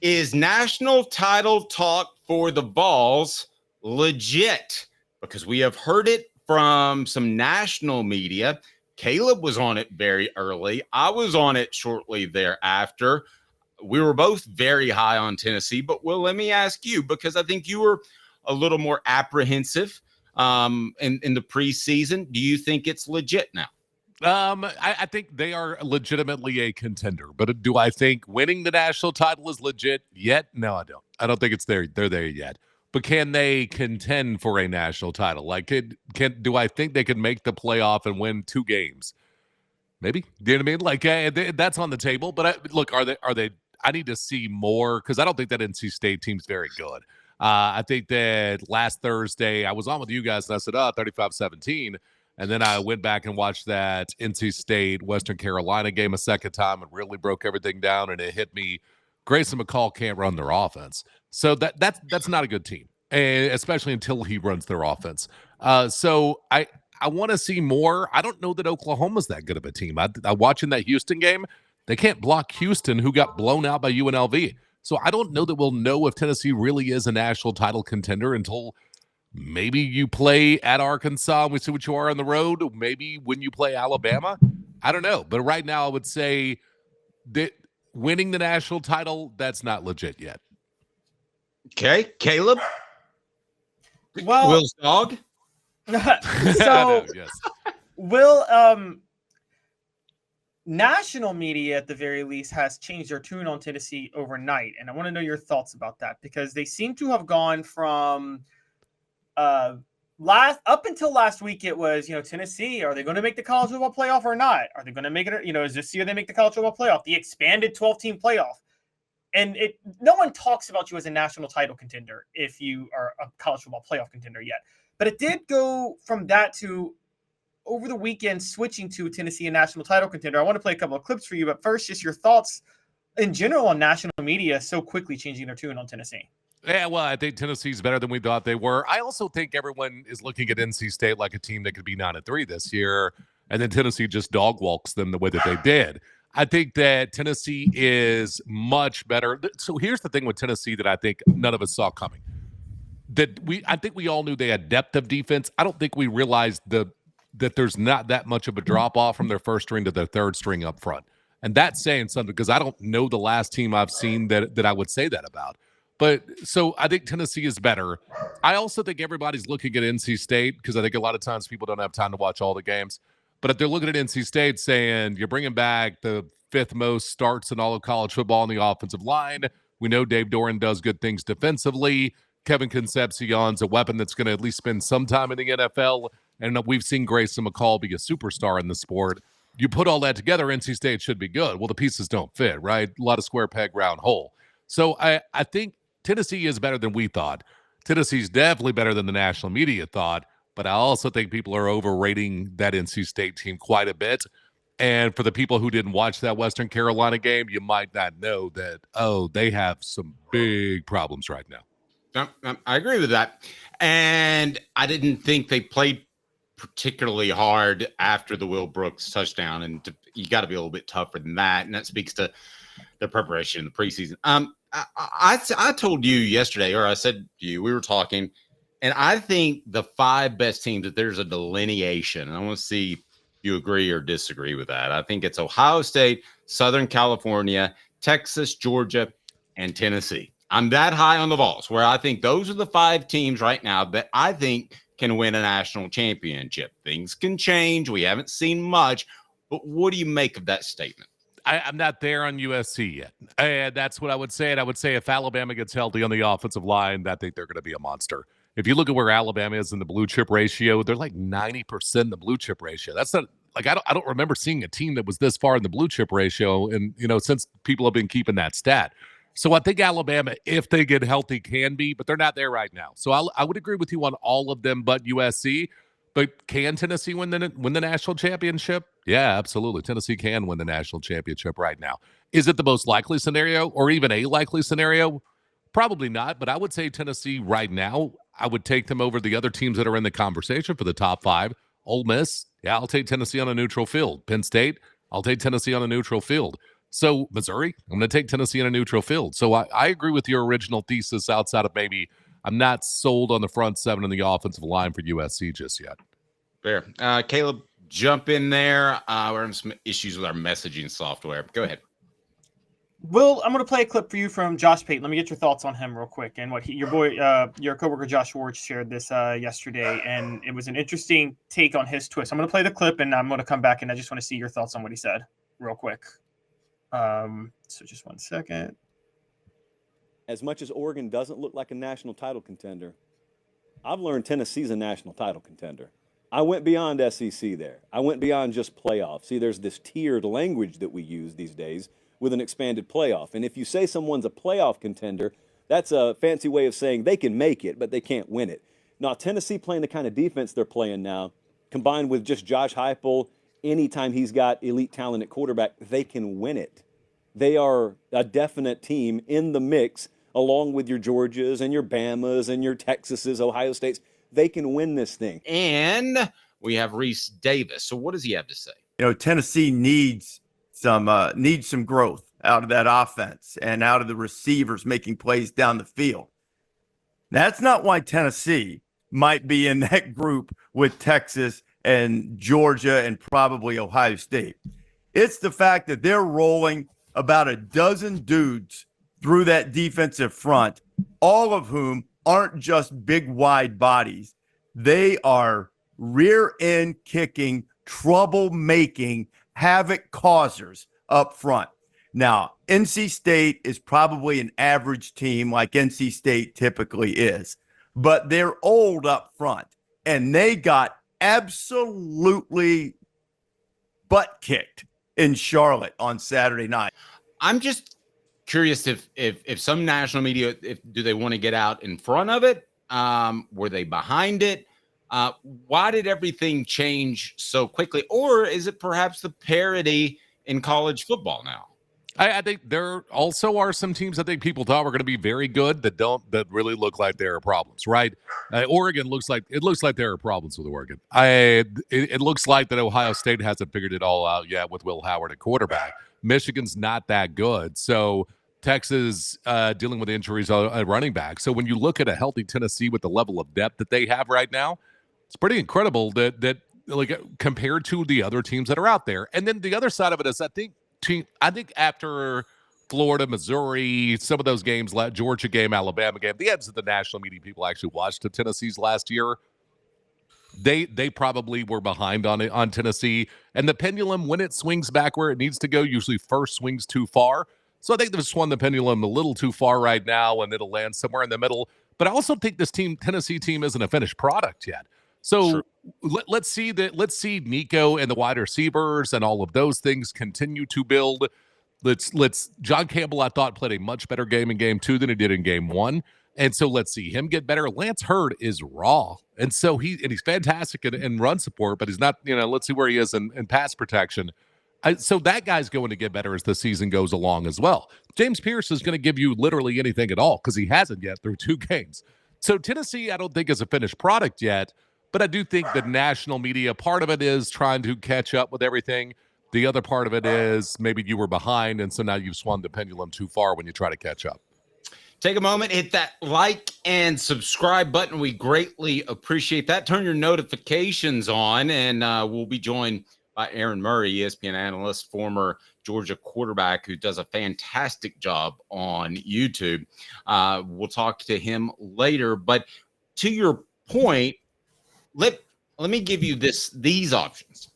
Is national title talk for the Vols legit? Because we have heard it from some national media. Caleb was on it very early. I was on it shortly thereafter. We were both very high on Tennessee, but Will, let me ask you, because I think you were a little more apprehensive in the preseason. Do you think it's legit now? I think they are legitimately a contender, but do I think winning the national title is legit yet? No, I don't. I don't think they're there yet. But can they contend for a national title? Like, do I think they could make the playoff and win 2 games? Maybe. Do you know what I mean? Like, that's on the table. But look, are they? I need to see more because I don't think that NC State team's very good. I think that last Thursday I was on with you guys and I said, 35-17. And then I went back and watched that NC State Western Carolina game a second time and really broke everything down. And it hit me. Grayson McCall can't run their offense, so that's not a good team, especially until he runs their offense. So I want to see more. I don't know that Oklahoma's that good of a team. I watching that Houston game. They can't block Houston, who got blown out by UNLV. So I don't know that we'll know if Tennessee really is a national title contender until maybe you play at Arkansas and we see what you are on the road. Maybe when you play Alabama. I don't know. But right now I would say that winning the national title, that's not legit yet. Okay. Caleb? Well, Will's dog? So, yes. Will, national media at the very least has changed their tune on Tennessee overnight. And I want to know your thoughts about that because they seem to have gone from up until last week, it was, Tennessee, are they going to make the college football playoff or not? Are they going to make it, is this year they make the college football playoff, the expanded 12-team playoff? And no one talks about you as a national title contender if you are a college football playoff contender yet. But it did go from that to over the weekend switching to Tennessee a national title contender. I want to play a couple of clips for you, but first, just your thoughts in general on national media so quickly changing their tune on Tennessee. Yeah, well, I think Tennessee's better than we thought they were. I also think everyone is looking at NC State like a team that could be 9-3 this year, and then Tennessee just dog walks them the way that they did. I think that Tennessee is much better. So here's the thing with Tennessee that I think none of us saw coming. I think we all knew they had depth of defense. I don't think we realized that there's not that much of a drop-off from their first string to their third string up front. And that's saying something because I don't know the last team I've seen that I would say that about. But so I think Tennessee is better. I also think everybody's looking at NC State because I think a lot of times people don't have time to watch all the games. But if they're looking at NC State saying you're bringing back the 5th most starts in all of college football on the offensive line, we know Dave Doran does good things defensively. Kevin Concepcion's a weapon that's going to at least spend some time in the NFL. And we've seen Grayson McCall be a superstar in the sport. You put all that together, NC State should be good. Well, the pieces don't fit, right? A lot of square peg, round hole. So I think Tennessee is better than we thought. Tennessee's definitely better than the national media thought, but I also think people are overrating that NC State team quite a bit. And for the people who didn't watch that Western Carolina game, you might not know that, they have some big problems right now. I agree with that. And I didn't think they played particularly hard after the Will Brooks touchdown. And you got to be a little bit tougher than that. And that speaks to their preparation in the preseason. I told you yesterday, or I said to you, we were talking, and I think the 5 best teams, that there's a delineation. And I want to see if you agree or disagree with that. I think it's Ohio State, Southern California, Texas, Georgia, and Tennessee. I'm that high on the Vols, where I think those are the 5 teams right now that I think can win a national championship. Things can change. We haven't seen much. But what do you make of that statement? I'm not there on USC yet. And that's what I would say. And I would say if Alabama gets healthy on the offensive line, I think they're going to be a monster. If you look at where Alabama is in the blue chip ratio, they're like 90% in the blue chip ratio. That's not like I don't remember seeing a team that was this far in the blue chip ratio. And, since people have been keeping that stat. So I think Alabama, if they get healthy, can be, but they're not there right now. So I would agree with you on all of them but USC. But can Tennessee win the national championship? Yeah, absolutely. Tennessee can win the national championship right now. Is it the most likely scenario or even a likely scenario? Probably not, but I would say Tennessee right now, I would take them over the other teams that are in the conversation for the top 5. Ole Miss, yeah, I'll take Tennessee on a neutral field. Penn State, I'll take Tennessee on a neutral field. So Missouri, I'm going to take Tennessee in a neutral field. So I agree with your original thesis outside of maybe I'm not sold on the front seven and the offensive line for USC just yet. Fair. Caleb, jump in there. We're having some issues with our messaging software. Go ahead. Will, I'm going to play a clip for you from Josh Pate. Let me get your thoughts on him real quick. And what your coworker Josh Ward shared this yesterday, and it was an interesting take on his twist. I'm going to play the clip, and I'm going to come back, and I just want to see your thoughts on what he said real quick. So just 1 second. As much as Oregon doesn't look like a national title contender, I've learned Tennessee's a national title contender. I went beyond SEC there. I went beyond just playoff. See, there's this tiered language that we use these days with an expanded playoff. And if you say someone's a playoff contender, that's a fancy way of saying they can make it, but they can't win it. Now, Tennessee playing the kind of defense they're playing now, combined with just Josh Heupel, anytime he's got elite talent at quarterback, they can win it. They are a definite team in the mix, along with your Georgias and your Bamas and your Texases, Ohio States. They can win this thing. And we have Rece Davis. So what does he have to say? Tennessee needs some growth out of that offense and out of the receivers making plays down the field. That's not why Tennessee might be in that group with Texas and Georgia and probably Ohio State. It's the fact that they're rolling about a dozen dudes through that defensive front, all of whom aren't just big, wide bodies. They are rear end kicking, trouble making, havoc causers up front. Now, NC State is probably an average team like NC State typically is, but they're old up front, and they got absolutely butt kicked in Charlotte on Saturday night. I'm just curious if some national media, do they want to get out in front of it? Were they behind it? Why did everything change so quickly? Or is it perhaps the parity in college football now? I think there also are some teams I think people thought were going to be very good that really look like there are problems, right? Oregon looks like there are problems with Oregon. It looks like that Ohio State hasn't figured it all out yet with Will Howard at quarterback. Michigan's not that good. So Texas dealing with injuries at running back. So when you look at a healthy Tennessee with the level of depth that they have right now, it's pretty incredible that like compared to the other teams that are out there. And then the other side of it is I think after Florida, Missouri, some of those games, Georgia game, Alabama game, the ends of the national media people actually watched the Tennessee's last year. They probably were behind on Tennessee. And the pendulum, when it swings back where it needs to go, usually first swings too far. So I think they've swung the pendulum a little too far right now, and it'll land somewhere in the middle. But I also think this Tennessee team isn't a finished product yet. So let's see Nico and the wide receivers and all of those things continue to build. John Campbell, I thought, played a much better game in game 2 than he did in game 1. And so let's see him get better. Lance Hurd is raw. And so he's fantastic in run support, but he's not, let's see where he is in pass protection. So that guy's going to get better as the season goes along as well. James Pierce is going to give you literally anything at all because he hasn't yet through 2 games. So Tennessee, I don't think is a finished product yet, but I do think the national media, part of it is trying to catch up with everything. The other part of it is maybe you were behind, and so now you've swung the pendulum too far when you try to catch up. Take a moment, hit that like and subscribe button. We greatly appreciate that. Turn your notifications on, and we'll be joined by Aaron Murray, ESPN analyst, former Georgia quarterback, who does a fantastic job on YouTube. We'll talk to him later. But to your point, let me give you these options.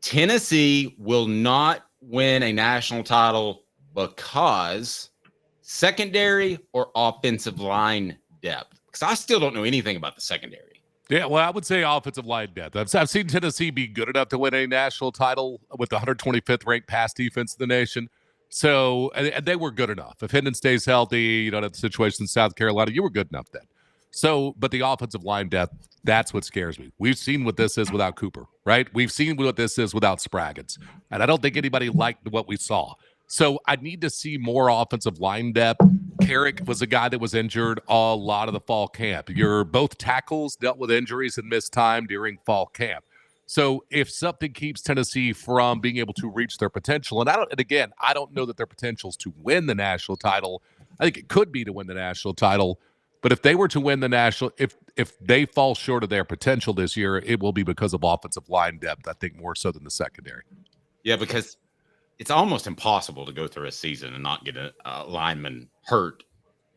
Tennessee will not win a national title because secondary or offensive line depth. Because I still don't know anything about the secondary. Yeah, well, I would say offensive line depth. I've seen Tennessee be good enough to win a national title with the 125th ranked pass defense in the nation. So, and they were good enough. If Hendon stays healthy, you don't have the situation in South Carolina, you were good enough then. So, but the offensive line depth, that's what scares me. We've seen what this is without Cooper, right? We've seen what this is without Spraggins. And I don't think anybody liked what we saw. So I need to see more offensive line depth. Carrick was a guy that was injured a lot of the fall camp. Your both tackles dealt with injuries and missed time during fall camp. So if something keeps Tennessee from being able to reach their potential, and I don't know that their potential is to win the national title. I think it could be to win the national title, but if they were to win the national, if they fall short of their potential this year, it will be because of offensive line depth. I think more so than the secondary. Yeah, because it's almost impossible to go through a season and not get a lineman hurt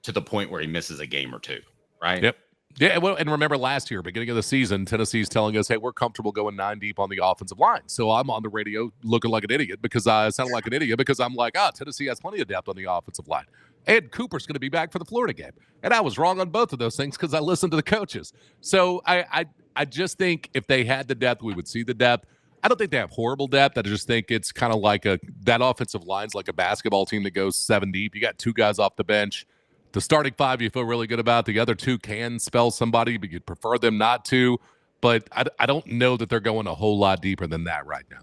to the point where he misses a game or two, right? Yep. Yeah, well, and remember last year, beginning of the season, Tennessee's telling us, hey, we're comfortable going 9 deep on the offensive line. So I'm on the radio looking like an idiot because I sound like an idiot because I'm like, Tennessee has plenty of depth on the offensive line. And Cooper's going to be back for the Florida game. And I was wrong on both of those things because I listened to the coaches. So I just think if they had the depth, we would see the depth. I don't think they have horrible depth. I just think it's kind of like that offensive line's like a basketball team that goes 7 deep. You got 2 guys off the bench. The starting 5 you feel really good about. The other 2 can spell somebody, but you'd prefer them not to. But I don't know that they're going a whole lot deeper than that right now.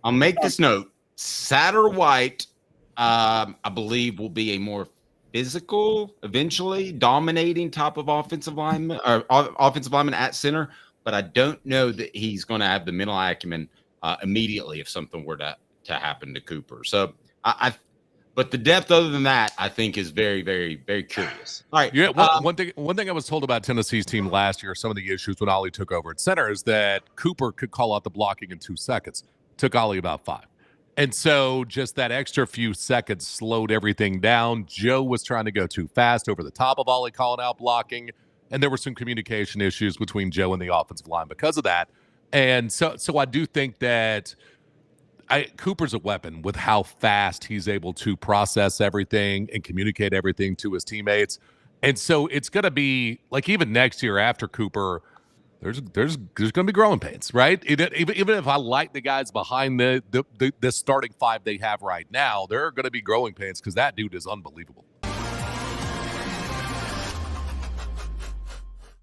I'll make this note. Satterwhite, I believe, will be a more physical, eventually dominating type of offensive lineman at center. But I don't know that he's going to have the mental acumen immediately if something were to happen to Cooper. So but the depth, other than that, I think is very, very, very curious. All right. Yeah. One thing I was told about Tennessee's team last year, some of the issues when Ollie took over at center, is that Cooper could call out the blocking in 2 seconds. Took Ollie about 5. And so just that extra few seconds slowed everything down. Joe was trying to go too fast over the top of Ollie calling out blocking. And there were some communication issues between Joe and the offensive line because of that. And so I do think that Cooper's a weapon with how fast he's able to process everything and communicate everything to his teammates. And so it's going to be like even next year after Cooper, there's going to be growing pains, right? Even if I like the guys behind the starting 5 they have right now, there are going to be growing pains because that dude is unbelievable.